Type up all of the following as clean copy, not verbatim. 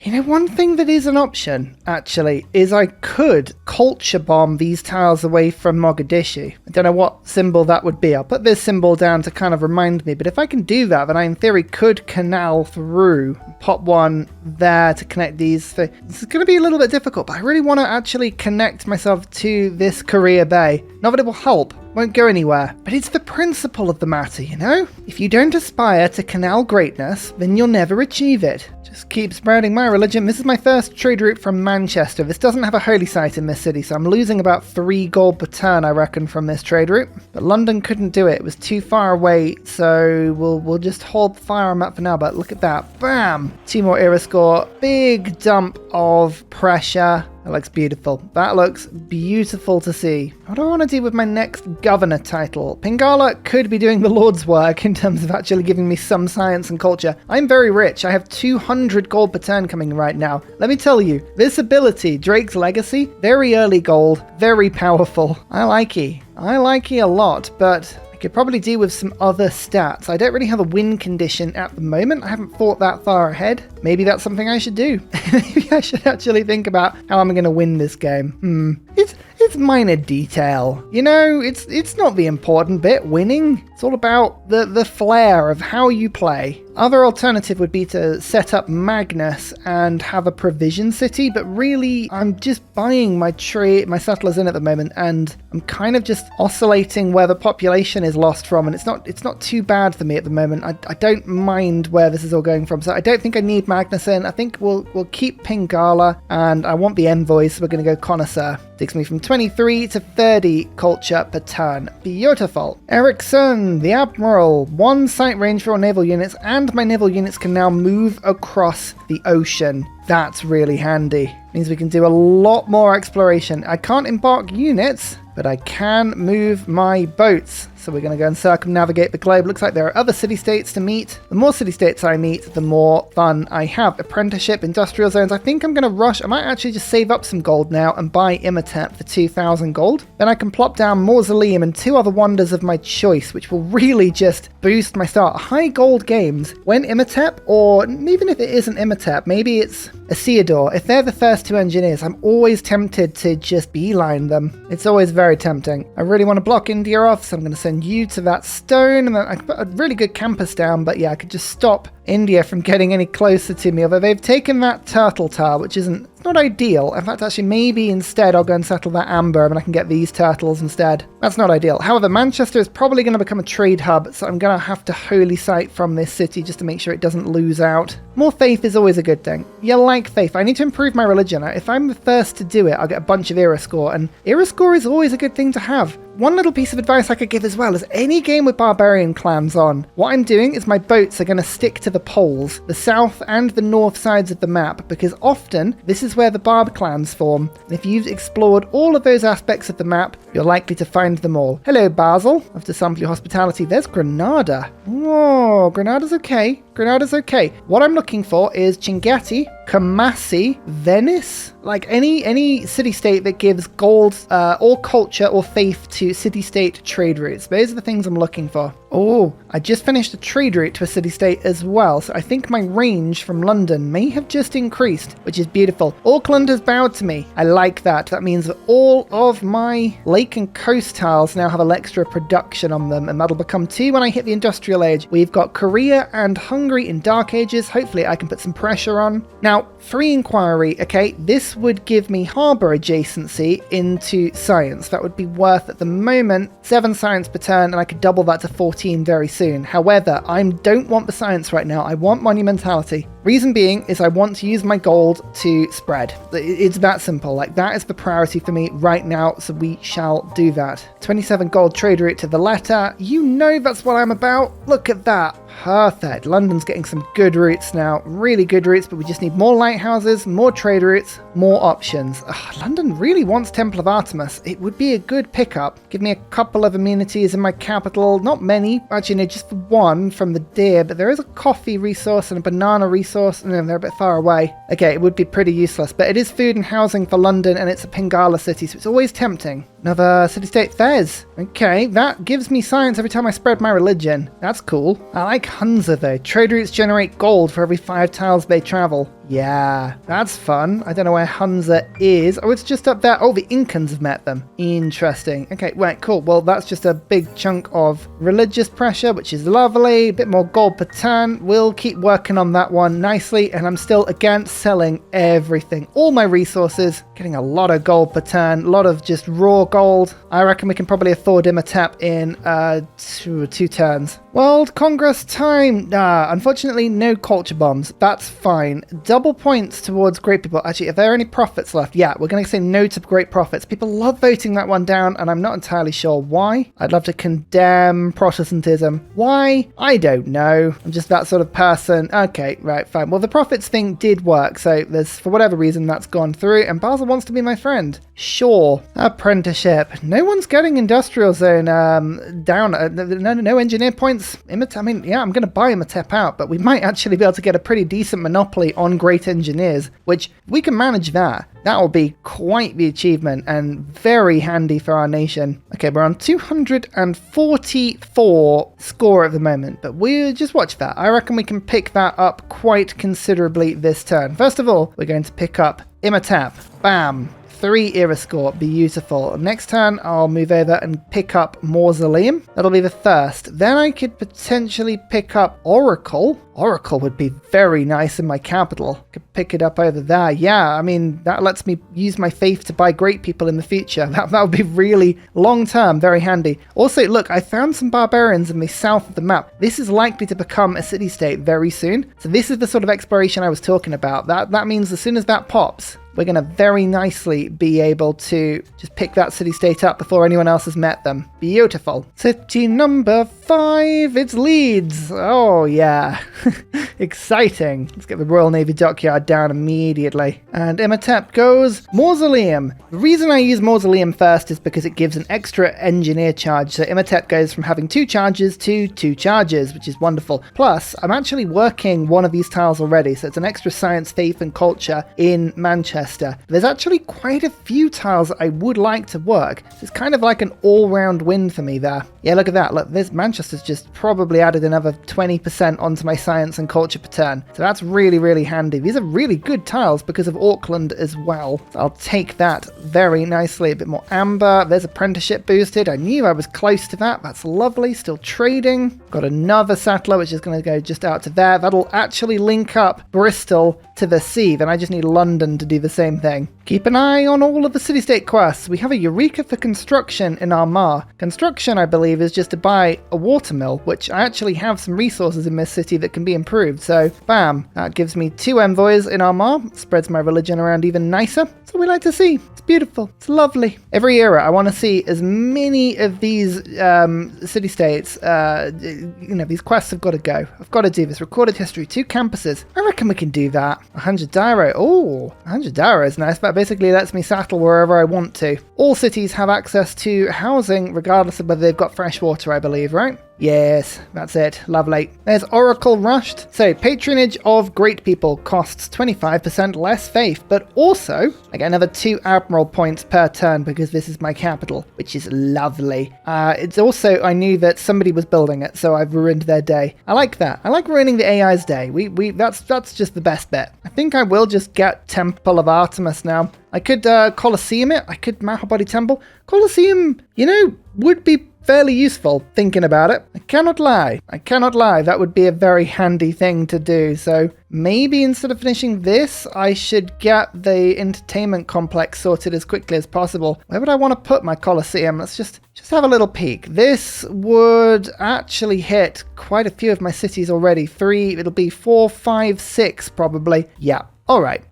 You know, one thing that is an option, actually, is I could culture bomb these tiles away from Mogadishu. I don't know what symbol that would be. I'll put this symbol down to kind of remind me, but if I can do that, then I, in theory, could canal through, pop one there to connect these. This is going to be a little bit difficult, but I really want to actually connect myself to this Korea Bay. Not that it will help. Won't go anywhere. But it's the principle of the matter, you know? If you don't aspire to canal greatness, then you'll never achieve it. Just keep spreading my religion. This is my first trade route from Manchester. This doesn't have a holy site in this city, so I'm losing about 3 gold per turn, I reckon, from this trade route. But London couldn't do it. It was too far away, so we'll just hold fire on that for now. But look at that. Bam! 2 more era score. Big dump of pressure. That looks beautiful. That looks beautiful to see. What do I want to do with my next governor title? Pingala could be doing the Lord's work in terms of actually giving me some science and culture. I'm very rich. I have 200 gold per turn coming right now. Let me tell you, this ability, Drake's Legacy, very early gold, very powerful. I like it. I like it a lot, but I could probably do with some other stats. I don't really have a win condition at the moment. I haven't thought that far ahead. Maybe that's something I should do. Maybe I should actually think about how I'm going to win this game. It's minor detail. You know, it's not the important bit, winning. It's all about the flair of how you play. Other alternative would be to set up Magnus and have a provision city, but really I'm just buying my settlers in at the moment, and I'm kind of just oscillating where the population is lost from, and it's not too bad for me at the moment. I don't mind where this is all going from, so I don't think I need Magnus in. I think we'll keep Pingala, and I want the envoys, so we're going to go Connoisseur. Takes me from 23 to 30 culture per turn. Beautiful. Ericsson, the Admiral, 1 sight range for all naval units, and my naval units can now move across the ocean. That's really handy. Means we can do a lot more exploration. I can't embark units, but I can move my boats. So we're going to go and circumnavigate the globe. Looks like there are other city-states to meet. The more city-states I meet, the more fun I have. Apprenticeship, industrial zones. I think I'm going to rush. I might actually just save up some gold now and buy Imhotep for 2,000 gold. Then I can plop down Mausoleum and 2 other wonders of my choice, which will really just boost my start. High gold games, when Imhotep, or even if it isn't Imhotep, maybe it's Isildur. If they're the first 2 engineers, I'm always tempted to just beeline them. It's always very tempting. I really want to block India off, so I'm going to send you to that stone, and then I can put a really good campus down, but yeah, I could just stop India from getting any closer to me, although they've taken that turtle tile, which it's not ideal. In fact, actually, maybe instead I'll go and settle that amber and I can get these turtles instead. That's not ideal. However, Manchester is probably going to become a trade hub, so I'm going to have to holy sight from this city just to make sure it doesn't lose out. More faith is always a good thing. You like faith. I need to improve my religion. If I'm the first to do it, I'll get a bunch of era score, and era score is always a good thing to have. One little piece of advice I could give as well is any game with barbarian clans on, what I'm doing is my boats are going to stick to the poles, the south and the north sides of the map, because often this is where the barb clans form, and if you've explored all of those aspects of the map, you're likely to find them all. Hello, Basel. After sample your hospitality, there's Granada. Oh, Granada's okay. Granada's okay. What I'm looking for is Chinguetti, Kumasi, Venice, like any city-state that gives gold or culture or faith to city-state trade routes. Those are the things I'm looking for. Oh, I just finished a trade route to a city-state as well, so I think my range from London may have just increased, which is beautiful. Auckland has bowed to me. I like that. That means that all of my lake and coast tiles now have extra production on them, and that'll become 2 when I hit the industrial age. We've got Korea and Hungary in Dark Ages. Hopefully I can put some pressure on. Now, free inquiry, okay, this would give me harbour adjacency into science. That would be worth, at the moment, 7 science per turn, and I could double that to 14 very soon. However, I don't want the science right now. I want monumentality. Reason being is I want to use my gold to spread. It's that simple. Like, that is the priority for me right now, so we shall do that. 27 gold trade route to the letter. You know that's what I'm about. Look at that. Perfect. London's getting some good routes now. Really good routes, but we just need more lighthouses, more trade routes, more options. London really wants Temple of Artemis. It would be a good pickup. Give me a couple of amenities in my capital. Not many. Actually, no, just 1 from the deer, but there is a coffee resource and a banana resource. No, they're a bit far away. Okay, it would be pretty useless, but it is food and housing for London, and it's a Pingala city, so it's always tempting. Another city-state Fez. Okay, that gives me science every time I spread my religion. That's cool. I like Hunza though. Trade routes generate gold for every 5 tiles they travel. Yeah, that's fun. I don't know where Hunza is. Oh, it's just up there. Oh, the Incans have met them. Interesting. Okay, right, cool. Well, that's just a big chunk of religious pressure, which is lovely. A bit more gold per turn. We'll keep working on that one nicely. And I'm still, again, selling everything. All my resources. Getting a lot of gold per turn. A lot of just raw gold. I reckon we can probably afford Imhotep in two turns. World Congress time. Unfortunately, no culture bombs. That's fine. Double points towards great people. Actually, if there are any profits left, yeah, we're going to say no to great profits. People love voting that one down, and I'm not entirely sure why. I'd love to condemn Protestantism. Why? I don't know. I'm just that sort of person. Okay, right, fine. Well, the profits thing did work, so there's, for whatever reason, that's gone through, and Basel wants to be my friend. Sure. Apprenticeship. No one's getting industrial zone down. No engineer points. I mean, yeah, I'm going to buy Imhotep out, but we might actually be able to get a pretty decent monopoly on great engineers, which we can manage that. That will be quite the achievement and very handy for our nation. Okay, we're on 244 score at the moment, but we'll just watch that. I reckon we can pick that up quite considerably this turn. First of all, we're going to pick up Imhotep. Bam. 3 era score, beautiful. Next turn, I'll move over and pick up Mausoleum. That'll be the first. Then I could potentially pick up Oracle. Oracle would be very nice in my capital. Could pick it up over there. Yeah, I mean, that lets me use my faith to buy great people in the future. That would be really long term, very handy. Also, look, I found some barbarians in the south of the map. This is likely to become a city-state very soon. So this is the sort of exploration I was talking about. That means as soon as that pops, we're going to very nicely be able to just pick that city-state up before anyone else has met them. Beautiful. City number 5, it's Leeds. Oh, yeah. Exciting. Let's get the Royal Navy dockyard down immediately. And Imhotep goes Mausoleum. The reason I use Mausoleum first is because it gives an extra engineer charge. So Imhotep goes from having 2 charges to 2 charges, which is wonderful. Plus, I'm actually working one of these tiles already, so it's an extra science, faith, and culture in Manchester. There's actually quite a few tiles that I would like to work. It's kind of like an all-round win for me there. Yeah, look at that. Look, this Manchester's just probably added another 20% onto my science and culture per turn. So that's really, really handy. These are really good tiles because of Auckland as well. So I'll take that very nicely. A bit more amber. There's apprenticeship boosted. I knew I was close to that. That's lovely. Still trading. Got another settler, which is going to go just out to there. That'll actually link up Bristol to the sea. Then I just need London to do the same thing. Keep an eye on all of the city-state quests. We have a Eureka for construction in Armagh. Construction, I believe, is just to buy a watermill, which I actually have some resources in this city that can be improved. So, bam, that gives me 2 envoys in Armagh. Spreads my religion around even nicer. That's what we like to see. It's beautiful. It's lovely. Every era, I want to see as many of these city-states, these quests have got to go. I've got to do this. Recorded history, 2 campuses. I reckon we can do that. 100 Dairo. Oh, 100 Dairo is nice. That basically lets me settle wherever I want to. All cities have access to housing regardless of whether they've got fresh water, I believe, right? Yes, that's it. Lovely. There's Oracle rushed. So, patronage of great people costs 25% less faith, but also I get another 2 admiral points per turn because this is my capital, which is lovely. It's also, I knew that somebody was building it, so I've ruined their day. I like that. I like ruining the AI's day. That's just the best bit. I think I will just get Temple of Artemis now. I could Colosseum it. I could Mahabodhi Temple. Colosseum, would be fairly useful thinking about it. I cannot lie. That would be a very handy thing to do. So maybe instead of finishing this, I should get the entertainment complex sorted as quickly as possible. Where would I want to put my Colosseum? Let's just have a little peek. This would actually hit quite a few of my cities already. 3, it'll be 4, 5, 6 probably. Yeah. All right.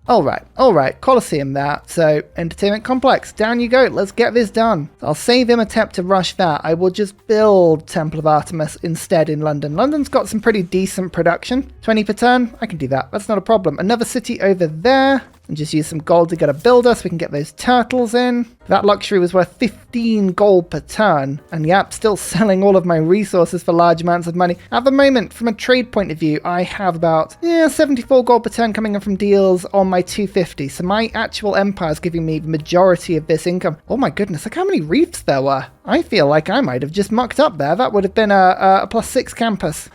Colosseum that. So, entertainment complex. Down you go. Let's get this done. I'll save Imhotep to rush that. I will just build Temple of Artemis instead in London. London's got some pretty decent production. 20 per turn. I can do that. That's not a problem. Another city over there. and just use some gold to get a builder so we can get those turtles in. That luxury was worth 15 gold per turn. And yep, still selling all of my resources for large amounts of money. At the moment, from a trade point of view, I have about 74 gold per turn coming in from deals on my 250. So my actual empire is giving me the majority of this income. Oh my goodness, look how many reefs there were. I feel like I might have just mucked up there. That would have been a +6 campus.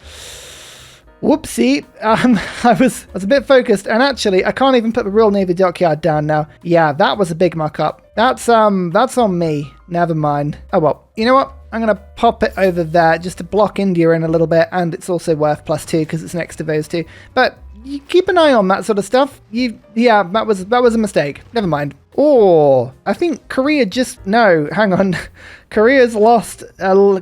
Whoopsie, I was a bit focused, and actually, I can't even put the Royal Navy dockyard down now. Yeah, that was a big muck up. That's on me. Never mind. Oh well, you know what? I'm going to pop it over there just to block India in a little bit, and it's also worth +2 because it's next to those two. But you keep an eye on that sort of stuff. Yeah, that was a mistake. Never mind. Oh, I think Korea no, hang on. Korea's lost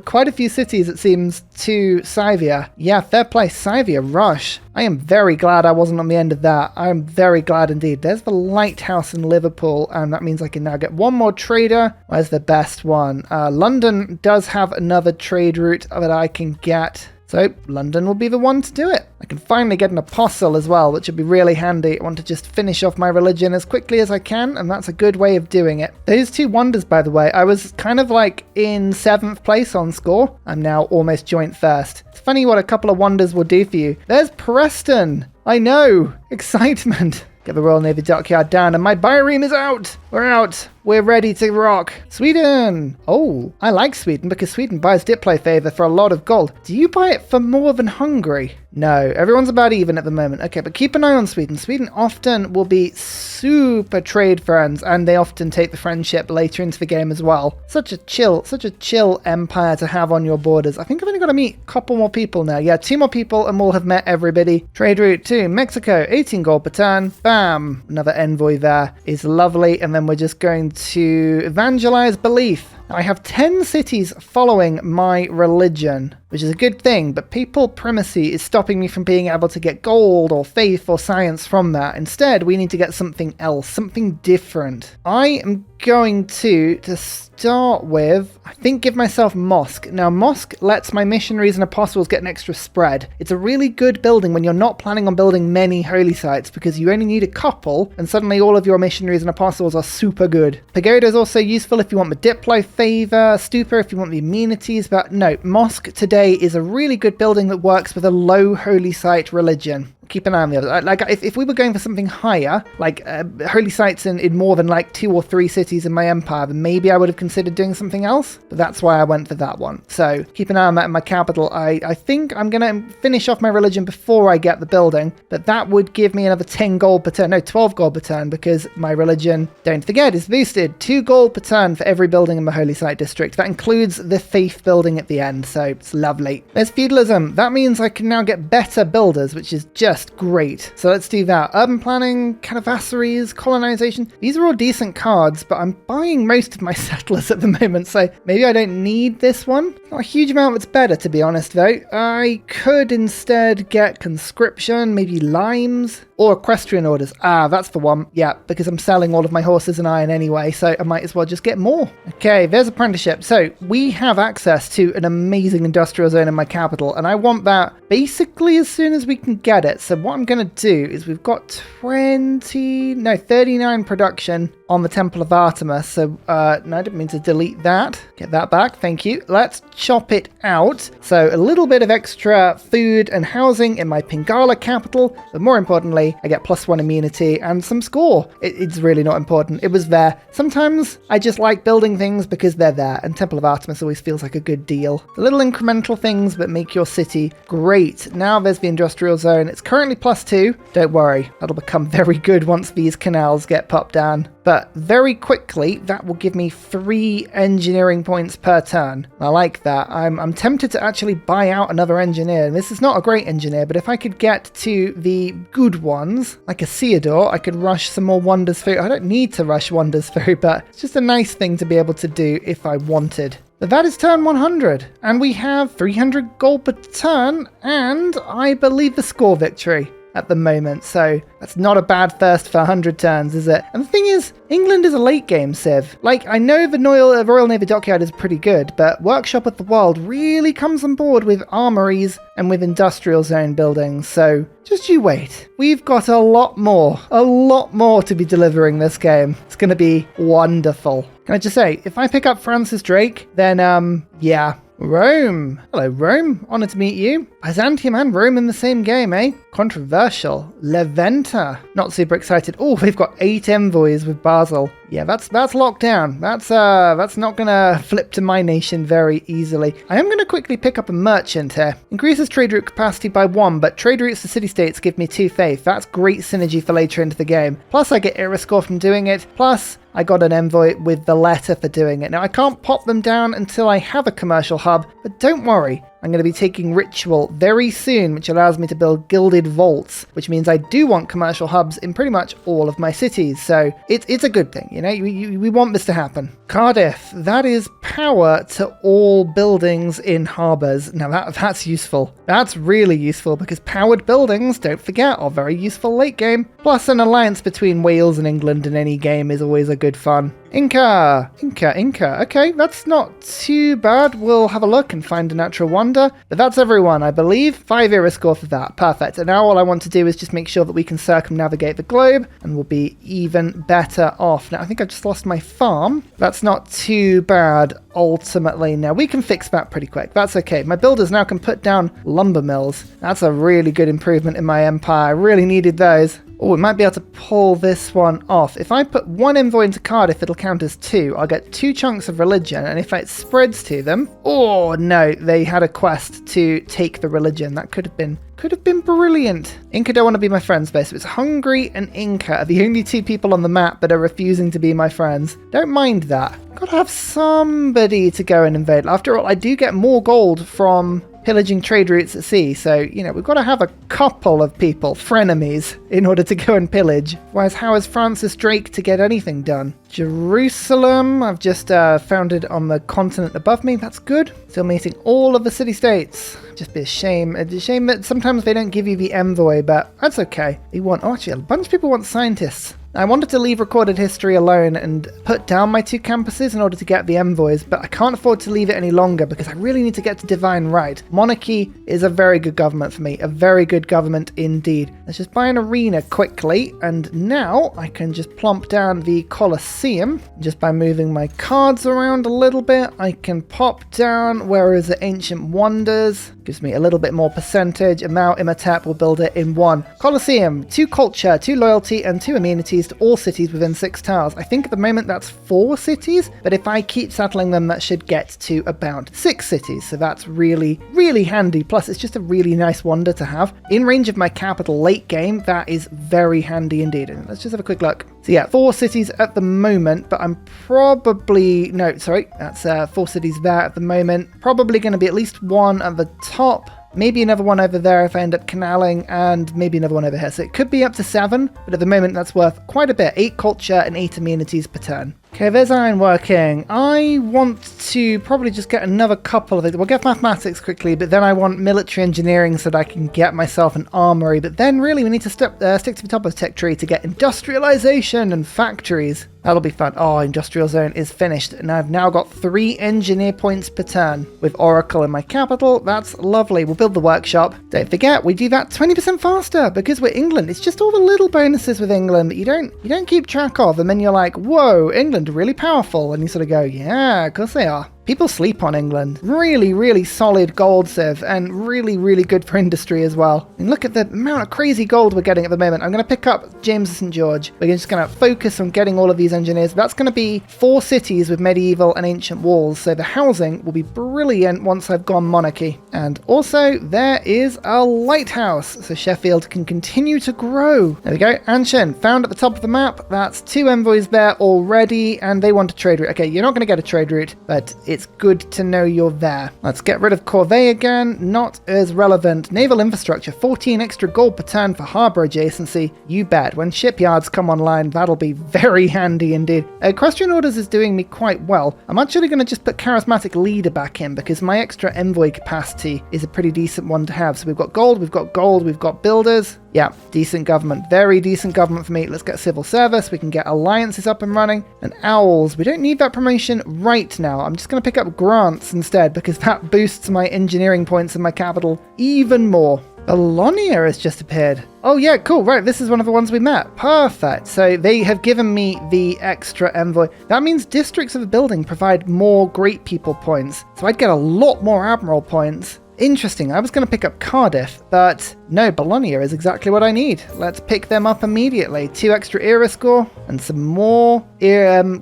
quite a few cities, it seems, to Scythia. Yeah, fair play, Scythia rush. I am very glad I wasn't on the end of that. I am very glad indeed. There's the lighthouse in Liverpool, and that means I can now get one more trader. Where's the best one? London does have another trade route that I can get. So London will be the one to do it. I can finally get an apostle as well, which would be really handy. I want to just finish off my religion as quickly as I can, and that's a good way of doing it. Those two wonders, by the way, I was kind of like in 7th place on score. I'm now almost joint first. It's funny what a couple of wonders will do for you. There's Preston. I know. Excitement. Get the Royal Navy dockyard down, and my bireme is out. We're out. We're ready to rock. Sweden. Oh, I like Sweden because Sweden buys Diplo favor for a lot of gold. Do you buy it for more than Hungary? No, everyone's about even at the moment. Okay, but keep an eye on Sweden. Sweden often will be super trade friends, and they often take the friendship later into the game as well. Such a chill empire to have on your borders. I think I've only got to meet a couple more people now. Yeah, 2 more people and we'll have met everybody. Trade route to Mexico, 18 gold per turn. Bam, another envoy there is lovely. And then we're just going to evangelize belief. I have 10 cities following my religion, which is a good thing, but papal primacy is stopping me from being able to get gold or faith or science from that. Instead, we need to get something else, something different. I am going to start with, I think, give myself mosque. Now, mosque lets my missionaries and apostles get an extra spread. It's a really good building when you're not planning on building many holy sites because you only need a couple and suddenly all of your missionaries and apostles are super good. Pagoda is also useful if you want the Diplo favor, stupa if you want the amenities, but no, mosque today is a really good building that works with a low holy site religion. Keep an eye on the other. Like, if we were going for something higher, like holy sites in more than like 2 or 3 cities in my empire, then maybe I would have considered doing something else. But that's why I went for that one. So keep an eye on that in my capital. I think I'm going to finish off my religion before I get the building. But that would give me another 10 gold per turn. No, 12 gold per turn because my religion, don't forget, is boosted. 2 gold per turn for every building in my holy site district. That includes the faith building at the end. So it's lovely. There's feudalism. That means I can now get better builders, which is just great. So let's do that. Urban planning, carnivassaries, colonization. These are all decent cards, but I'm buying most of my settlers at the moment, so maybe I don't need this one. Not a huge amount that's better, to be honest, though. I could instead get conscription, maybe limes, or equestrian orders. Ah, that's the one. Yeah, because I'm selling all of my horses and iron anyway, so I might as well just get more. Okay, there's apprenticeship. So we have access to an amazing industrial zone in my capital, and I want that basically as soon as we can get it. So what I'm going to do is we've got 39 production on the Temple of Artemis. So, no, I didn't mean to delete that. Get that back. Thank you. Let's chop it out. So a little bit of extra food and housing in my Pingala capital. But more importantly, I get +1 immunity and some score. It's really not important. It was there. Sometimes I just like building things because they're there. And Temple of Artemis always feels like a good deal. The little incremental things that make your city great. Now there's the industrial zone. It's currently +2. Don't worry. That'll become very good once these canals get popped down. But very quickly, that will give me 3 engineering points per turn. I like that. I'm tempted to actually buy out another engineer. This is not a great engineer, but if I could get to the good ones, like a Theodore, I could rush some more wonders through. I don't need to rush wonders through, but it's just a nice thing to be able to do if I wanted. But that is turn 100, and we have 300 gold per turn, and I believe the score victory. at the moment, so that's not a bad first for 100 turns, is it? And the thing is, England is a late game civ. Like, I know the Royal Navy Dockyard is pretty good, but Workshop of the World really comes on board with armories and with industrial zone buildings, so just you wait. We've got a lot more to be delivering this game. It's going to be wonderful. Can I just say, if I pick up Francis Drake, then, yeah. Rome. Hello, Rome. Honored to meet you. Byzantium and Rome in the same game, eh? Controversial. Leventa. Not super excited. Oh, we've got 8 envoys with Basel. Yeah, that's locked down. That's not gonna flip to my nation very easily. I am gonna quickly pick up a merchant here. Increases trade route capacity by 1, but trade routes to city-states give me 2 faith. That's great synergy for later into the game. Plus, I get era score from doing it. Plus, I got an envoy with the letter for doing it. Now, I can't pop them down until I have a commercial hub, but don't worry. I'm going to be taking Ritual very soon, which allows me to build Gilded Vaults, which means I do want commercial hubs in pretty much all of my cities. So it's a good thing, you know, we want this to happen. Cardiff, that is power to all buildings in harbours. Now that's useful. That's really useful because powered buildings, don't forget, are very useful late game. Plus an alliance between Wales and England in any game is always a good fun. Inca. Okay, that's not too bad. We'll have a look and find a natural wonder. But that's everyone, I believe. 5 era score for that. Perfect. And now all I want to do is just make sure that we can circumnavigate the globe and we'll be even better off. Now, I think I've just lost my farm. That's not too bad ultimately. Now, we can fix that pretty quick. That's okay. My builders now can put down lumber mills. That's a really good improvement in my empire. I really needed those. Oh, we might be able to pull this one off. If I put 1 envoy into Cardiff, it'll count as 2. I'll get 2 chunks of religion, and if it spreads to them... Oh, no, they had a quest to take the religion. That could have been brilliant. Inca don't want to be my friends, though, so it's Hungary and Inca are the only 2 people on the map that are refusing to be my friends. Don't mind that. Gotta have somebody to go and invade. After all, I do get more gold from pillaging trade routes at sea, so, you know, we've got to have a couple of people, Frienemies, in order to go and pillage. Otherwise, how is Francis Drake to get anything done? Jerusalem, I've just found it on the continent above me. That's good. Still meeting all of the city-states. Just be a shame. It's a shame that sometimes they don't give you the envoy, but that's okay. Oh, actually, a bunch of people want scientists. I wanted to leave recorded history alone and put down my 2 campuses in order to get the envoys, but I can't afford to leave it any longer because I really need to get to Divine Right. Monarchy is a very good government for me, a very good government indeed. Let's just buy an arena quickly, and now I can just plump down the Colosseum. Just by moving my cards around a little bit, I can pop down, where is it, Ancient Wonders. Gives me a little bit more percentage, and now Imhotep will build it in 1. Colosseum, 2 culture, 2 loyalty, and 2 amenities to all cities within 6 tiles. I think at the moment that's 4 cities, but if I keep settling them, that should get to about 6 cities. So that's really, really handy. Plus, it's just a really nice wonder to have. In range of my capital late game, that is very handy indeed. And let's just have a quick look. So yeah, 4 cities at the moment, but I'm probably... No, sorry, that's 4 cities there at the moment. Probably going to be at least 1 at the top. Maybe another one over there if I end up canaling, and maybe another one over here. So it could be up to 7, but at the moment that's worth quite a bit. 8 culture and 8 amenities per turn. Okay, there's ironworking. I want to probably just get another couple of it. We'll get mathematics quickly, but then I want military engineering so that I can get myself an armory. But then really we need to stick to the top of the tech tree to get industrialization and factories. That'll be fun. Oh, industrial zone is finished, and I've now got 3 engineer points per turn with Oracle in my capital. That's lovely. We'll build the workshop. Don't forget, we do that 20% faster because we're England. It's just all the little bonuses with England that you don't keep track of, and then you're like, whoa, England really powerful, and you sort of go, yeah, of course they are. People sleep on England. Really, really solid gold civ, and really, really good for industry as well. And look at the amount of crazy gold we're getting at the moment. I'm going to pick up James of St. George. We're just going to focus on getting all of these engineers. That's going to be 4 cities with medieval and ancient walls, so the housing will be brilliant once I've gone monarchy. And also, there is a lighthouse, so Sheffield can continue to grow. There we go. Anshan, found at the top of the map. That's 2 envoys there already, and they want a trade route. Okay, you're not going to get a trade route, but it's good to know you're there. Let's get rid of Corvée again. Not as relevant. Naval infrastructure, 14 extra gold per turn for harbour adjacency. You bet. When shipyards come online, that'll be very handy indeed. Equestrian Orders is doing me quite well. I'm actually going to just put Charismatic Leader back in because my extra envoy capacity is a pretty decent one to have. So we've got gold, we've got builders. Yeah, decent government. Very decent government for me. Let's get civil service. We can get alliances up and running. And owls. We don't need that promotion right now. I'm just going to pick up grants instead because that boosts my engineering points in my capital even more. Bologna has just appeared. Oh yeah, cool, right, this is one of the ones we met. Perfect. So they have given me the extra envoy. That means districts of the building provide more great people points. So I'd get a lot more admiral points. Interesting, I was going to pick up Cardiff, but no, Bologna is exactly what I need. Let's pick them up immediately. 2 extra era score and some more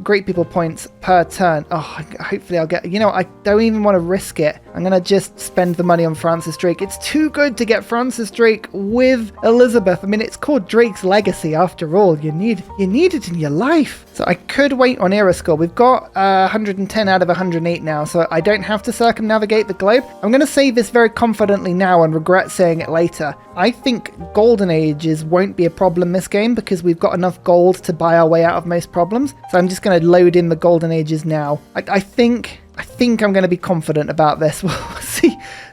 great people points per turn. Oh, hopefully I'll get, I don't even want to risk it. I'm going to just spend the money on Francis Drake. It's too good to get Francis Drake with Elizabeth. I mean, it's called Drake's Legacy after all. You need it in your life. So I could wait on era score. We've got 110 out of 108 now, so I don't have to circumnavigate the globe. I'm going to say this very confidently now and regret saying it later. I think golden ages won't be a problem this game because we've got enough gold to buy our way out of most problems. So I'm just going to load in the golden ages now. I think I'm going to be confident about this. We'll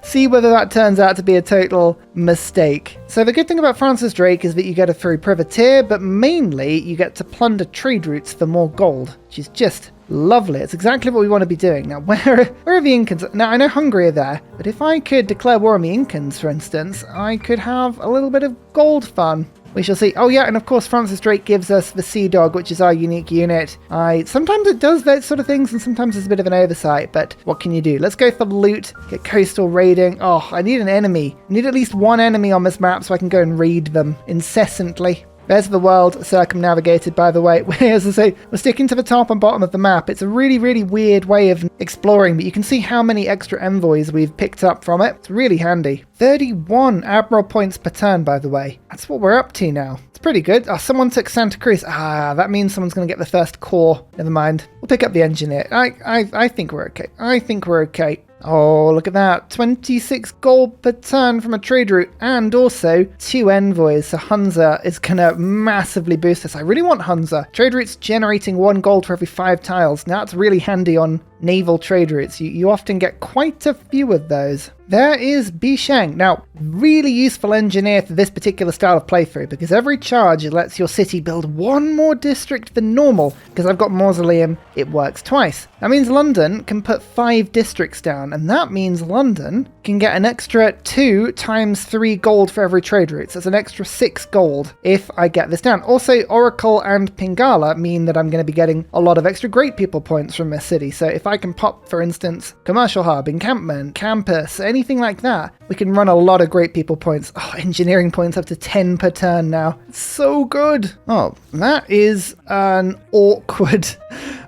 see whether that turns out to be a total mistake. So the good thing about Francis Drake is that you get a free privateer, but mainly you get to plunder trade routes for more gold, which is just lovely. It's exactly what we want to be doing. Now, where are the Incans? Now, I know Hungary are there, but if I could declare war on the Incans, for instance, I could have a little bit of gold fun. We shall see. Oh yeah, and of course Francis Drake gives us the Sea Dog, which is our unique unit. Sometimes it does those sort of things, and sometimes it's a bit of an oversight, but what can you do? Let's go for loot, get coastal raiding. Oh, I need an enemy. I need at least one enemy on this map so I can go and raid them incessantly. There's the world circumnavigated, by the way. As I say, we're sticking to the top and bottom of the map. It's a really, really weird way of exploring, but you can see how many extra envoys we've picked up from it. It's really handy. 31 admiral points per turn, by the way. That's what we're up to now. It's pretty good. Oh, someone took Santa Cruz. That means someone's going to get the first corps. Never mind. We'll pick up the engineer. I think we're okay. I think we're okay. Oh, look at that. 26 gold per turn from a trade route and also 2 envoys. So Hunza is going to massively boost this. I really want Hunza. Trade routes generating 1 gold for every 5 tiles. Now that's really handy on naval trade routes. You often get quite a few of those. There is Bisheng. Now, really useful engineer for this particular style of playthrough because every charge lets your city build 1 more district than normal. Because I've got Mausoleum, it works twice. That means London can put 5 districts down, and that means London can get an extra 2 times 3 gold for every trade route. So it's an extra 6 gold if I get this down. Also, Oracle and Pingala mean that I'm going to be getting a lot of extra great people points from this city. So if I can pop, for instance, commercial hub, encampment, campus, anything like that, we can run a lot of great people points. Oh, engineering points up to 10 per turn now. It's so good. Oh, that is an awkward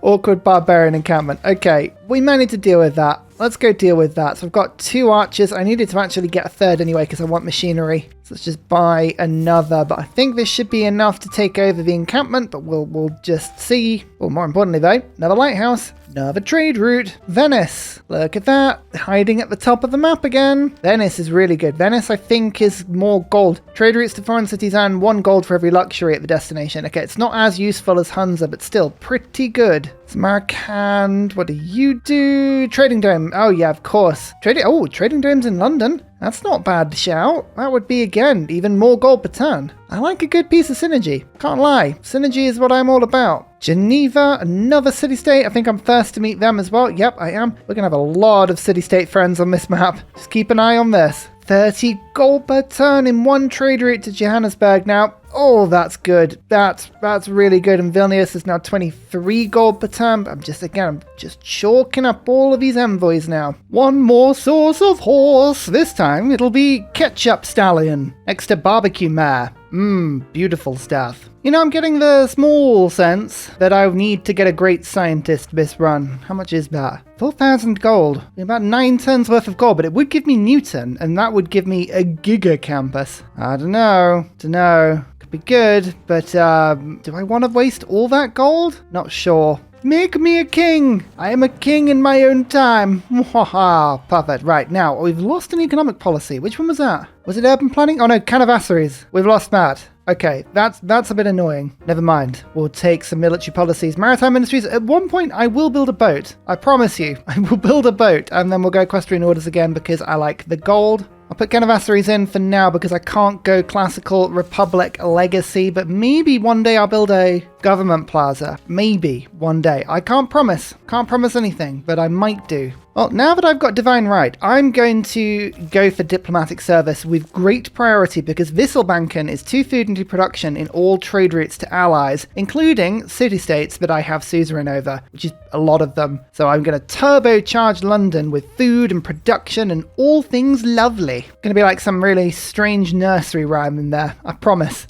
barbarian encampment. Okay, we might need to deal with that. Let's go deal with that. So I've got 2 archers. I needed to actually get a 3rd anyway because I want machinery. So let's just buy another. But I think this should be enough to take over the encampment, but we'll just see. Well, more importantly though, another lighthouse, another trade route. Venice. Look at that. Hiding at the top of the map again. Venice is really good. Venice, I think, is more gold. Trade routes to foreign cities and 1 gold for every luxury at the destination. Okay, it's not as useful as Hunza, but still pretty good. Samarkand, what do you do? Trading Dome. Oh yeah, of course. Trading Dome's in London. That's not a bad shout. That would be, again, even more gold per turn. I like a good piece of synergy. Can't lie. Synergy is what I'm all about. Geneva, another city-state. I think I'm first to meet them as well. Yep, I am. We're going to have a lot of city-state friends on this map. Just keep an eye on this. 30 gold per turn in 1 trade route to Johannesburg now. Oh, that's good. That's really good. And Vilnius is now 23 gold per turn. I'm just chalking up all of these envoys now. 1 more source of horse. This time it'll be ketchup stallion next to barbecue mare. Beautiful stuff. I'm getting the small sense that I need to get a great scientist this run. How much is that? 4,000 gold. About 9 turns worth of gold, but it would give me Newton, and that would give me a giga campus. I don't know. Could be good, but do I want to waste all that gold? Not sure. Make me a king! I am a king in my own time. Perfect. Right, now, we've lost an economic policy. Which one was that? Was it urban planning? Oh no, Canavassaries. We've lost that. Okay, that's a bit annoying. Never mind. We'll take some military policies. Maritime ministries. At one point, I will build a boat. I promise you. I will build a boat, and then we'll go equestrian orders again because I like the gold. I'll put Canavassaries in for now because I can't go classical Republic legacy, but maybe one day I'll build a government plaza. Maybe one day. I can't promise. Can't promise anything, but I might do. Well, now that I've got Divine Right, I'm going to go for diplomatic service with great priority because Wisselbanken is 2 food and 2 production in all trade routes to allies, including city-states that I have suzerain over, which is a lot of them. So I'm going to turbocharge London with food and production and all things lovely. Going to be like some really strange nursery rhyme in there, I promise.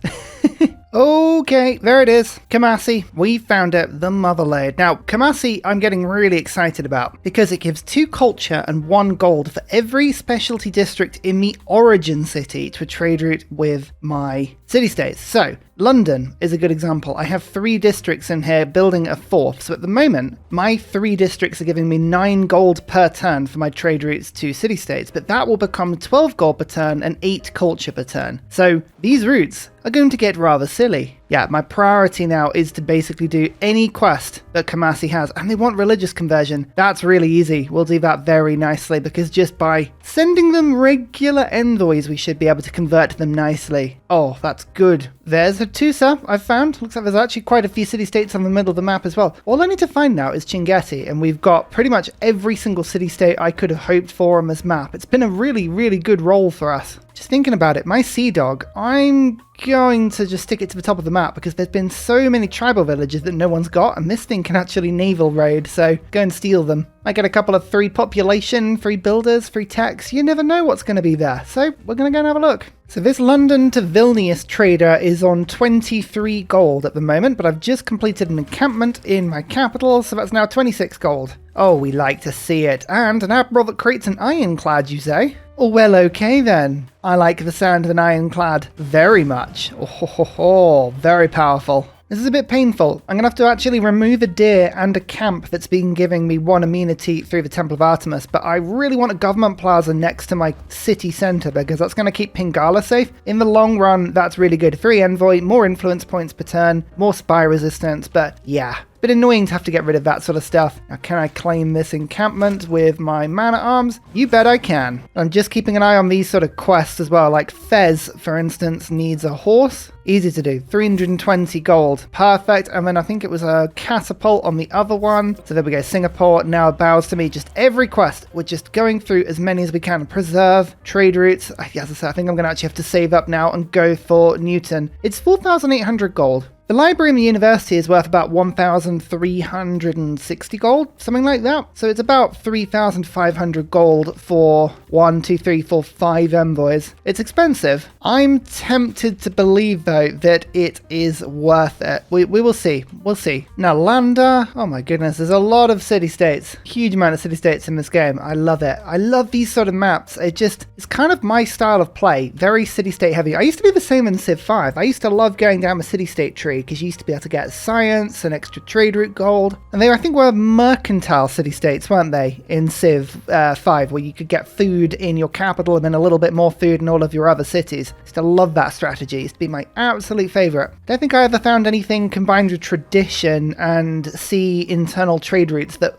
Okay, there it is. Kumasi, we found it, the Motherlode. Now, Kumasi, I'm getting really excited about because it gives 2 culture and 1 gold for every specialty district in the origin city to a trade route with my city-states. So, London is a good example. I have 3 districts in here building a 4th. So at the moment, my 3 districts are giving me 9 gold per turn for my trade routes to city-states, but that will become 12 gold per turn and 8 culture per turn. So these routes are going to get rather silly. Yeah, my priority now is to basically do any quest that Kumasi has, and they want religious conversion. That's really easy. We'll do that very nicely because just by sending them regular envoys, we should be able to convert them nicely. Oh, that's good. There's Ursa, I've found. Looks like there's actually quite a few city-states on the middle of the map as well. All I need to find now is Chinguetti, and we've got pretty much every single city-state I could have hoped for on this map. It's been a really, really good role for us. Just thinking about it, my Sea Dog, I'm going to just stick it to the top of the map because there's been so many tribal villages that no one's got, and this thing can actually naval raid, so go and steal them. I get a couple of 3 population, 3 builders, 3 techs. You never know what's going to be there, so we're going to go and have a look. So this London to Vilnius trader is on 23 gold at the moment, but I've just completed an encampment in my capital, so that's now 26 gold. Oh, we like to see it. And an admiral that creates an ironclad, you say? Oh, well, okay then. I like the sound of an ironclad very much. Oh, very powerful. This is a bit painful. I'm going to have to actually remove a deer and a camp that's been giving me 1 amenity through the Temple of Artemis, but I really want a government plaza next to my city centre because that's going to keep Pingala safe. In the long run, that's really good. 3 envoy, more influence points per turn, more spy resistance, but yeah. Bit annoying to have to get rid of that sort of stuff. Now, can I claim this encampment with my man-at-arms? You bet I can. I'm just keeping an eye on these sort of quests as well, like Fez, for instance, needs a horse. Easy to do. 320 gold. Perfect. And then I think it was a catapult on the other one. So there we go. Singapore now bows to me. Just every quest, we're just going through as many as we can. Preserve, trade routes. As I said, I think I'm going to actually have to save up now and go for Newton. It's 4,800 gold. The library in the university is worth about 1,360 gold, something like that. So it's about 3,500 gold for 1, 2, 3, 4, 5 envoys. It's expensive. I'm tempted to believe, though, that it is worth it. We will see. We'll see. Now, Landa. Oh my goodness, there's a lot of city-states. Huge amount of city-states in this game. I love it. I love these sort of maps. It's kind of my style of play. Very city-state heavy. I used to be the same in Civ 5. I used to love going down the city-state tree, because you used to be able to get science and extra trade route gold. And they, I think, were mercantile city-states, weren't they, in Civ 5, where you could get food in your capital and then a little bit more food in all of your other cities. I used to love that strategy. It used to be my absolute favourite. Don't think I ever found anything combined with tradition and internal trade routes that,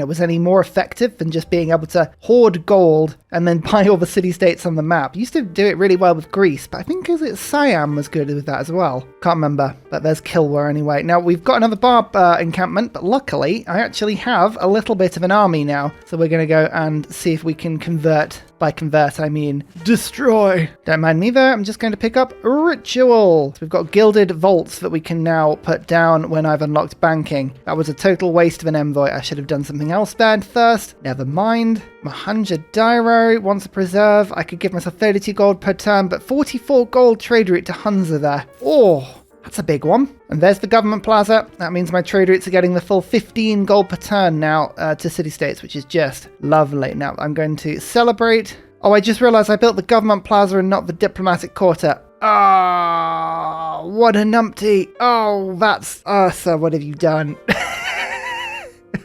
was any more effective than just being able to hoard gold and then buy all the city-states on the map. Used to do it really well with Greece, but I think Siam was good with that as well. Can't remember, but there's Kilwa anyway. Now, we've got another Barb encampment, but luckily, I actually have a little bit of an army now. So we're going to go and see if we can convert. By convert, I mean destroy. Don't mind me there. I'm just going to pick up Ritual. So we've got gilded vaults that we can now put down when I've unlocked banking. That was a total waste of an envoy. I should have done something else there first. Never mind. Mahanja Dairo wants a preserve. I could give myself 32 gold per turn, but 44 gold trade route to Hunza there. Oh, that's a big one. And there's the government plaza. That means my trade routes are getting the full 15 gold per turn now to city-states, which is just lovely. Now I'm going to celebrate. Oh, I just realized I built the government plaza and not the diplomatic quarter. Ah, oh, what a numpty. Oh, that's Ursa. What have you done?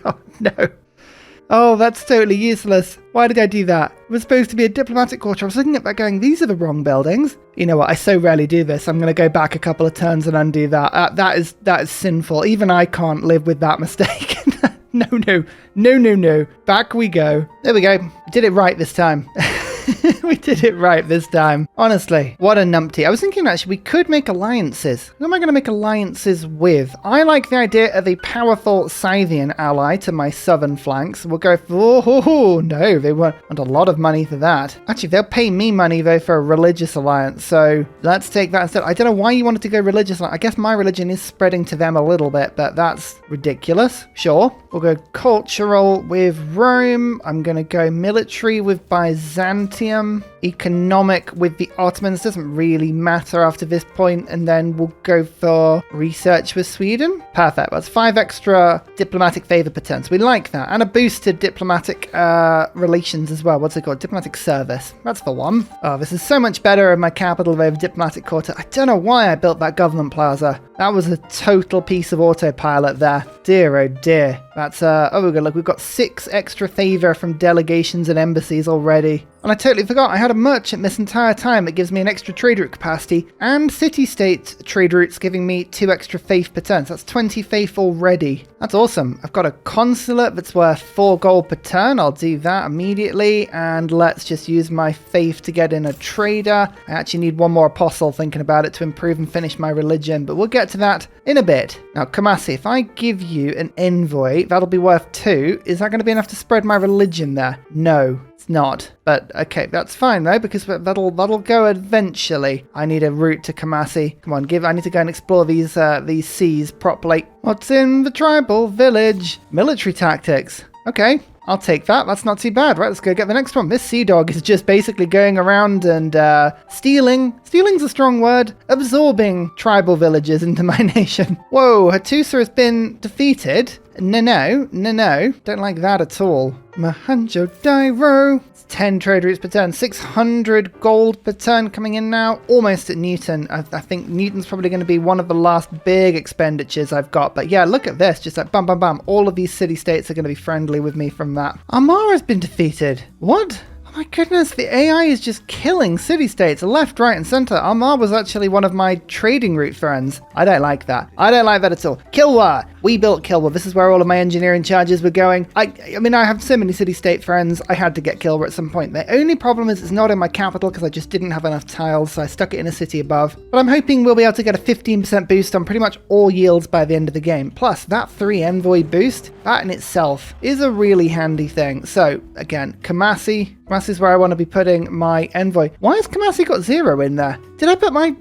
Oh, no. Oh, that's totally useless. Why did I do that? It was supposed to be a diplomatic quarter. I was looking at that going, these are the wrong buildings. You know what? I so rarely do this. I'm going to go back a couple of turns and undo that. That is sinful. Even I can't live with that mistake. No. Back we go. There we go. Did it right this time. We did it right this time. Honestly, what a numpty. I was thinking actually we could make alliances. Who am I going to make alliances with? I like the idea of a powerful Scythian ally to my southern flanks. We'll go for... Oh, no, they want a lot of money for that. Actually, they'll pay me money, though, for a religious alliance. So let's take that instead. I don't know why you wanted to go religious. I guess my religion is spreading to them a little bit, but that's ridiculous. Sure. We'll go cultural with Rome. I'm going to go military with Byzantium. Economic with the Ottomans. Doesn't really matter after this point. And then we'll go for research with Sweden. Perfect. That's 5 extra diplomatic favor patents. We like that. And a boosted diplomatic relations as well. What's it called? Diplomatic service. That's the one. Oh, this is so much better in my capital over diplomatic quarter. I don't know why I built that government plaza. That was a total piece of autopilot there. Dear, oh dear. That's, oh, look, we've got 6 extra favor from delegations and embassies already. And I totally forgot, I had a merchant this entire time that gives me an extra trade route capacity, and city-state trade routes giving me 2 extra faith patents. That's 20 faith already. That's awesome. I've got a consulate that's worth 4 gold per turn. I'll do that immediately, and let's just use my faith to get in a trader. I actually need 1 more apostle thinking about it to improve and finish my religion, but we'll get to that in a bit. Now, Kamasi, if I give you an envoy, that'll be worth 2. Is that going to be enough to spread my religion there? No. It's not, but okay, that's fine though, because that'll go eventually. I need a route to Kamasi. Come on, I need to go and explore these seas properly. What's in the tribal village? Military tactics. Okay, I'll take that. That's not too bad. Right, let's go get the next one. This sea dog is just basically going around and stealing. Stealing's a strong word. Absorbing tribal villages into my nation. Whoa, Hattusa has been defeated. No. Don't like that at all. Mohenjo-Daro. It's 10 trade routes per turn. 600 gold per turn coming in now. Almost at Newton. I think Newton's probably going to be one of the last big expenditures I've got. But yeah, look at this. Just like bam, bam, bam. All of these city-states are going to be friendly with me from that. Armara's been defeated. What? Oh my goodness, the AI is just killing city-states left, right, and center. Armar was actually one of my trading route friends. I don't like that. I don't like that at all. Kilwa! We built Kilwa. This is where all of my engineering charges were going. I mean, I have so many city-state friends. I had to get Kilwa at some point. The only problem is it's not in my capital because I just didn't have enough tiles, so I stuck it in a city above. But I'm hoping we'll be able to get a 15% boost on pretty much all yields by the end of the game. Plus, that 3 envoy boost, that in itself is a really handy thing. So, again, Kamasi. Kamasi's where I want to be putting my envoy. Why has Kamasi got 0 in there? Did I put my...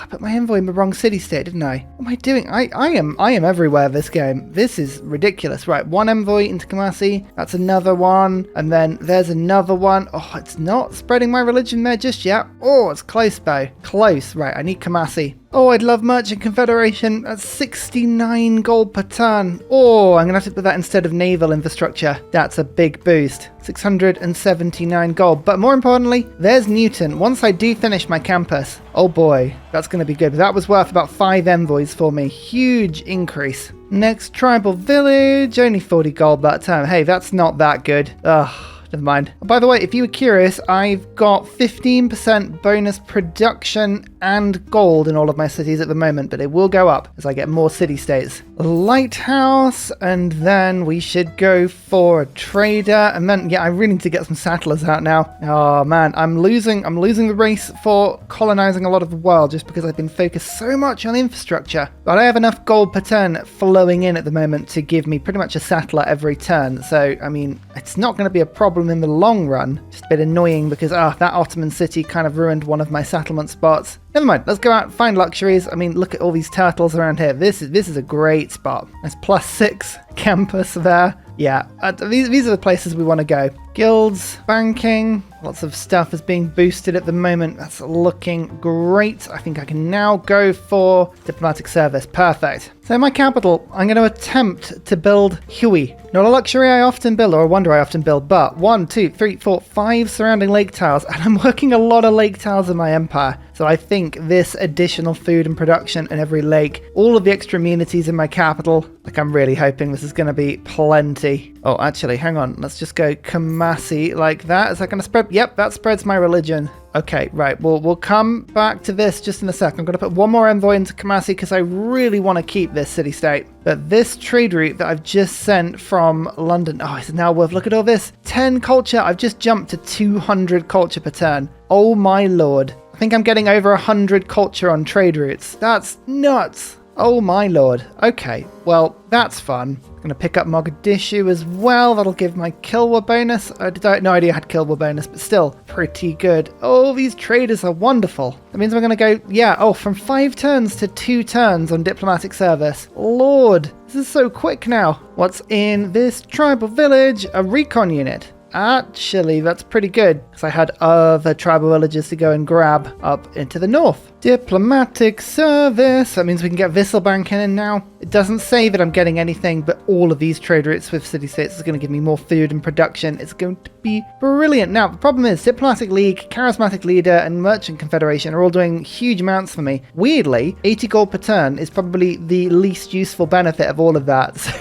I put my envoy in the wrong city-state, didn't I? What am I doing? I am everywhere this game. This is ridiculous. Right, 1 envoy into Kamasi. That's another one. And then there's another one. Oh, it's not spreading my religion there just yet. Oh, it's close, though. Close. Right, I need Kamasi. Oh, I'd love Merchant Confederation. That's 69 gold per turn. Oh, I'm going to have to put that instead of naval infrastructure. That's a big boost. 679 gold. But more importantly, there's Newton. Once I do finish my campus, oh boy, that's going to be good. That was worth about 5 envoys for me. Huge increase. Next tribal village. Only 40 gold that time. Hey, that's not that good. Ugh. Never mind. By the way, if you were curious, I've got 15% bonus production and gold in all of my cities at the moment, but it will go up as I get more city-states. Lighthouse, and then we should go for a trader, and then, yeah, I really need to get some settlers out now. Oh man, I'm losing the race for colonizing a lot of the world just because I've been focused so much on infrastructure. But I have enough gold per turn flowing in at the moment to give me pretty much a settler every turn, so, I mean, it's not going to be a problem in the long run. Just a bit annoying because that Ottoman city kind of ruined one of my settlement spots. Never mind, let's go out and find luxuries. I mean, look at all these turtles around here. This is a great spot. There's +6 campus there. Yeah, these are the places we want to go. Guilds, banking, lots of stuff is being boosted at the moment. That's looking great. I think I can now go for diplomatic service. Perfect. So in my capital, I'm going to attempt to build Huey. Not a luxury I often build, or a wonder I often build, but 1, 2, 3, 4, 5 surrounding lake tiles, and I'm working a lot of lake tiles in my empire. So I think this additional food and production in every lake, all of the extra amenities in my capital, like I'm really hoping this is going to be plenty. Oh, actually, hang on. Let's just go Kamasi like that. Is that going to spread? Yep, that spreads my religion. Okay, right. We'll come back to this just in a sec. I'm going to put one more envoy into Kumasi because I really want to keep this city-state. But this trade route that I've just sent from London, oh, it's now worth, look at all this. 10 culture. I've just jumped to 200 culture per turn. Oh my lord. I think I'm getting over 100 culture on trade routes. That's nuts. Oh my lord. Okay, well, that's fun. I'm going to pick up Mogadishu as well. That'll give my kill war bonus. I had no idea I had kill war bonus, but still pretty good. Oh, these traders are wonderful. That means we're going to go, yeah, oh, from 5 turns to 2 turns on diplomatic service. Lord, this is so quick now. What's in this tribal village? A recon unit. Actually, that's pretty good, because I had other tribal villages to go and grab up into the north. Diplomatic service. That means we can get Wisselbanken in now. It doesn't say that I'm getting anything, but all of these trade routes with city-states is going to give me more food and production. It's going to be brilliant. Now, the problem is Diplomatic League, Charismatic Leader, and Merchant Confederation are all doing huge amounts for me. Weirdly, 80 gold per turn is probably the least useful benefit of all of that.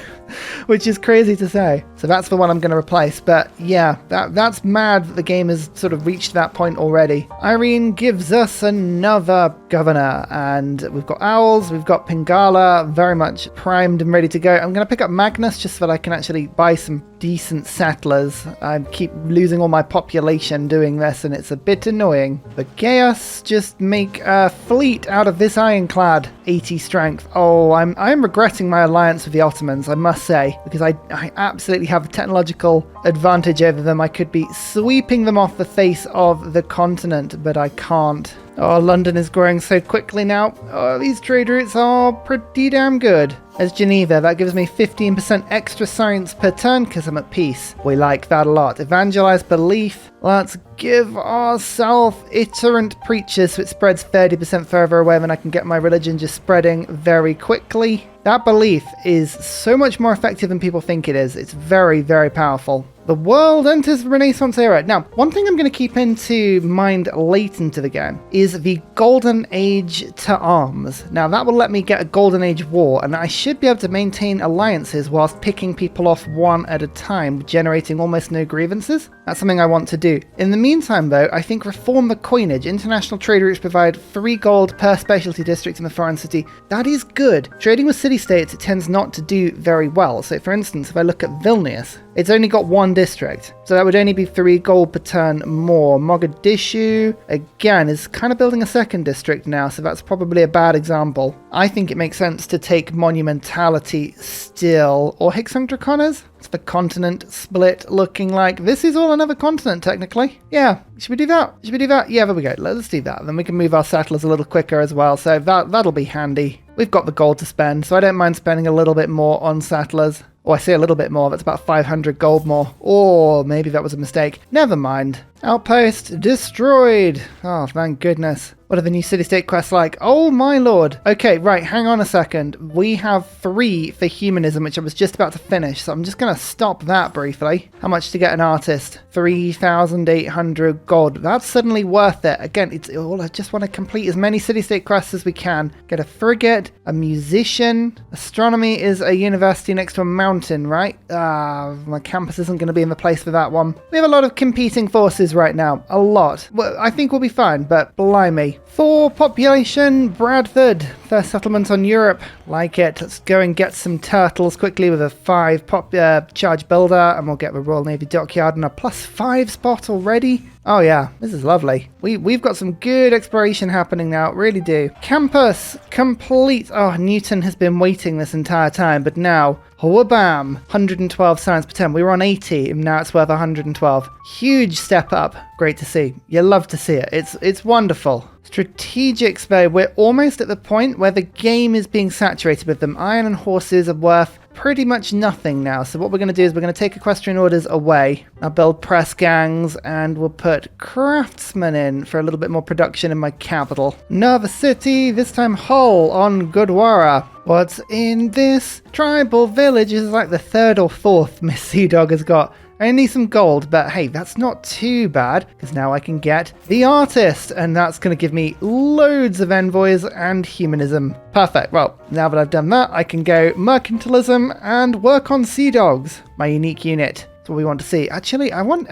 Which is crazy to say. So that's the one I'm going to replace. But yeah, that's mad that the game has sort of reached that point already. Irene gives us another governor. And we've got Owls, we've got Pingala, very much primed and ready to go. I'm going to pick up Magnus just so that I can actually buy some decent settlers. I keep losing all my population doing this and it's a bit annoying. But Gaius, just make a fleet out of this ironclad. 80 strength. Oh, I'm regretting my alliance with the Ottomans, I must say, because I absolutely have a technological advantage over them. I could be sweeping them off the face of the continent, but I can't. Oh, London is growing so quickly now. Oh, these trade routes are pretty damn good. As Geneva, that gives me 15% extra science per turn because I'm at peace. We like that a lot. Evangelize belief. Let's give ourselves iterant preachers so it spreads 30% further away, then I can get my religion just spreading very quickly. That belief is so much more effective than people think it is. It's very, very powerful. The world enters the Renaissance era. Now, one thing I'm going to keep into mind late into the game is the Golden Age to arms. Now, that will let me get a Golden Age war, and I should be able to maintain alliances whilst picking people off one at a time, generating almost no grievances. That's something I want to do. In the meantime, though, I think reform the coinage. International trade routes provide 3 gold per specialty district in the foreign city. That is good. Trading with city-states, it tends not to do very well. So, for instance, if I look at Vilnius, it's only got 1 district, so that would only be 3 gold per turn more. Mogadishu, again, is kind of building a 2nd district now, so that's probably a bad example. I think it makes sense to take Monumentality still, or Hixung Draconas. It's the continent split looking like. This is all another continent, technically. Yeah, should we do that? Should we do that? Yeah, there we go. Let's do that. Then we can move our settlers a little quicker as well, so that'll be handy. We've got the gold to spend, so I don't mind spending a little bit more on settlers. Oh, I say a little bit more. That's about 500 gold more. Or maybe that was a mistake. Never mind. Outpost destroyed. Oh, thank goodness. What are the new city-state quests like? Oh my lord. Okay, right, hang on a second. We have 3 for humanism, which I was just about to finish, so I'm just going to stop that briefly. How much to get an artist? 3,800 gold. That's suddenly worth it. Again, it's all I just want to complete as many city-state quests as we can. Get a frigate, a musician. Astronomy is a university next to a mountain, right? My campus isn't going to be in the place for that one. We have a lot of competing forces right now. A lot. Well, I think we'll be fine, but blimey. 4 population, Bradford. First settlement on Europe. Like it. Let's go and get some turtles quickly with a 5 charge builder, and we'll get the Royal Navy Dockyard and a +5 spot already. Oh yeah, this is lovely. We've got some good exploration happening now, really do. Campus complete. Oh, Newton has been waiting this entire time, but now, wha-bam, 112 science per 10. We were on 80, and now it's worth 112. Huge step up. Great to see. You love to see it. It's wonderful. Strategics, though, we're almost at the point where the game is being saturated with them. Iron and horses are worth pretty much nothing now. So what we're going to do is we're going to take equestrian orders away. I'll build press gangs and we'll put craftsmen in for a little bit more production in my capital. Another city, this time Hull on Gurdwara. What's in this tribal village is like the 3rd or 4th Miss Sea Dog has got. I need some gold, but hey, that's not too bad, because now I can get the artist, and that's going to give me loads of envoys and humanism. Perfect. Well, now that I've done that, I can go mercantilism and work on sea dogs, my unique unit. That's what we want to see. Actually, I want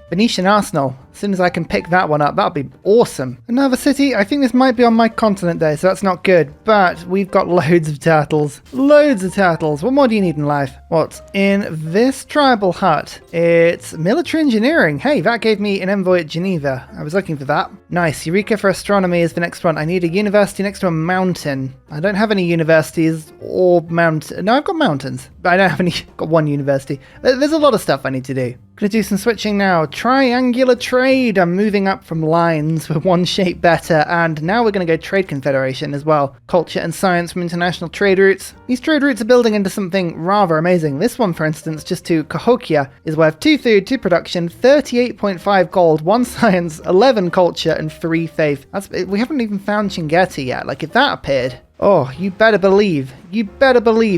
Venetian Arsenal. As soon as I can pick that one up, that'll be awesome. Another city. I think this might be on my continent though, so that's not good. But we've got loads of turtles. Loads of turtles. What more do you need in life? What's in this tribal hut? It's military engineering. Hey, that gave me an envoy at Geneva. I was looking for that. Nice. Eureka for astronomy is the next one. I need a university next to a mountain. I don't have any universities or mountains. No, I've got mountains, but I don't have any. Got one university. There's a lot of stuff I need to do. Gonna do some switching now. Triangular trade. I'm moving up from lines with one shape better, and now we're gonna go trade confederation as well. Culture and science from international trade routes. These trade routes are building into something rather amazing. This one, for instance, just to Cahokia, is worth 2 food, 2 production, 38.5 gold, 1 science, 11 culture, and 3 faith. We haven't even found Chingeti yet. Like, if that appeared, oh, you better believe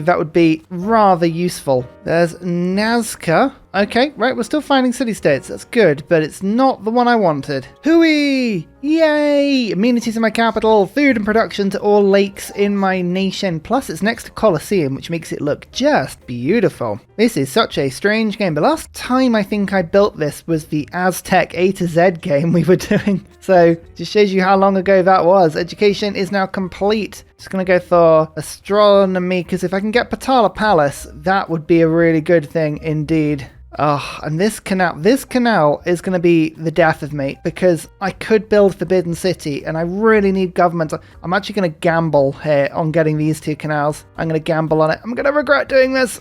that would be rather useful. There's Nazca. Okay, right, we're still finding city-states. That's good, but it's not the one I wanted. Huey! Yay! Amenities in my capital, food and production to all lakes in my nation. Plus, it's next to Colosseum, which makes it look just beautiful. This is such a strange game. The last time I think I built this was the Aztec A to Z game we were doing. So, just shows you how long ago that was. Education is now complete. Just gonna go for astronomy, because if I can get Patala Palace, that would be a really good thing indeed. Oh, and this canal is going to be the death of me, because I could build Forbidden City and I really need government. I'm actually going to gamble here on getting these 2 canals. I'm going to gamble on it. I'm going to regret doing this.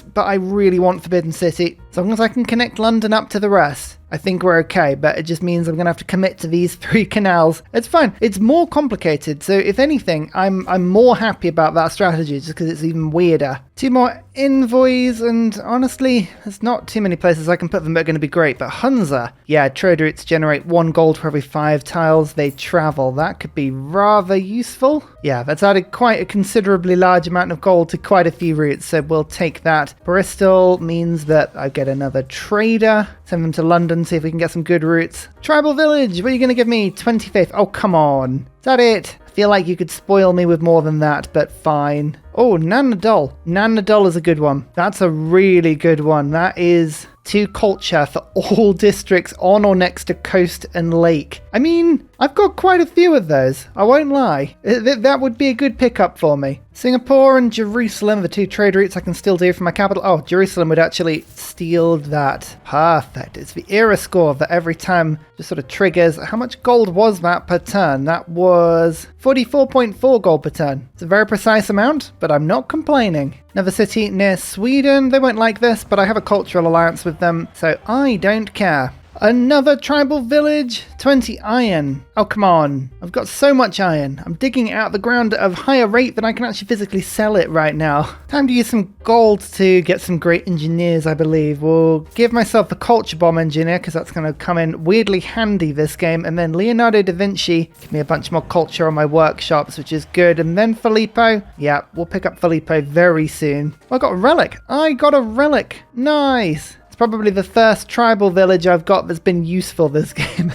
But I really want Forbidden City. As long as I can connect London up to the rest, I think we're okay, but it just means I'm going to have to commit to these 3 canals. It's fine. It's more complicated, so if anything, I'm more happy about that strategy just because it's even weirder. 2 more envoys, and honestly, there's not too many places I can put them that are going to be great, but Hunza, yeah, trade routes generate 1 gold for every 5 tiles they travel. That could be rather useful. Yeah, that's added quite a considerably large amount of gold to quite a few routes, so we'll take that. Bristol means that I get another trader, send them to London, see if we can get some good routes. Tribal village, what are you going to give me? 25th. Oh, come on. Is that it? I feel like you could spoil me with more than that, but fine. Oh, Nanadol. Nanadol is a good one. That's a really good one. That is 2 culture for all districts on or next to coast and lake. I mean, I've got quite a few of those. I won't lie. That would be a good pickup for me. Singapore and Jerusalem, the 2 trade routes I can still do from my capital. Oh, Jerusalem would actually steal that. Perfect. It's the era score that every time just sort of triggers. How much gold was that per turn? That was 44.4 gold per turn. It's a very precise amount, but I'm not complaining. Another city near Sweden. They won't like this, but I have a cultural alliance with them, so I don't care. Another tribal village, 20 iron. Oh, come on. I've got so much iron. I'm digging it out of the ground at a higher rate than I can actually physically sell it right now. Time to use some gold to get some great engineers, I believe. We'll give myself the culture bomb engineer, because that's going to come in weirdly handy this game. And then Leonardo da Vinci, give me a bunch more culture on my workshops, which is good. And then Filippo. Yeah, we'll pick up Filippo very soon. Oh, I got a relic. Nice. It's probably the first tribal village I've got that's been useful this game.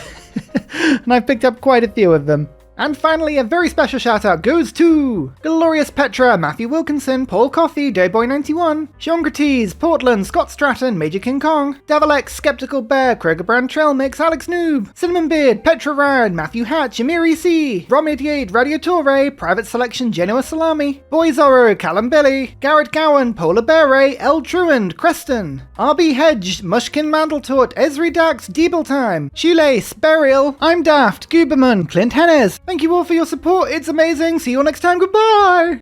And I've picked up quite a few of them. And finally, a very special shout out goes to Glorious Petra, Matthew Wilkinson, Paul Coffey, Dayboy91, Sean Portland, Scott Stratton, Major King Kong, Devil Skeptical Bear, Kroger Brand Trailmix, Alex Noob, Cinnamon Beard, Petra Ryan, Matthew Hatch, Amiri C, Rom88, Radio Torre, Private Selection, Genoa Salami, Boy Zorro, Callum Billy, Garrett Gowan, Polar Bear, El Truand, Creston, RB Hedge, Mushkin Mandeltort, Esri Dax, Deeble Time, Shoelace, Burial, I'm Daft, Guberman, Clint Hennes. Thank you all for your support. It's amazing. See you all next time. Goodbye.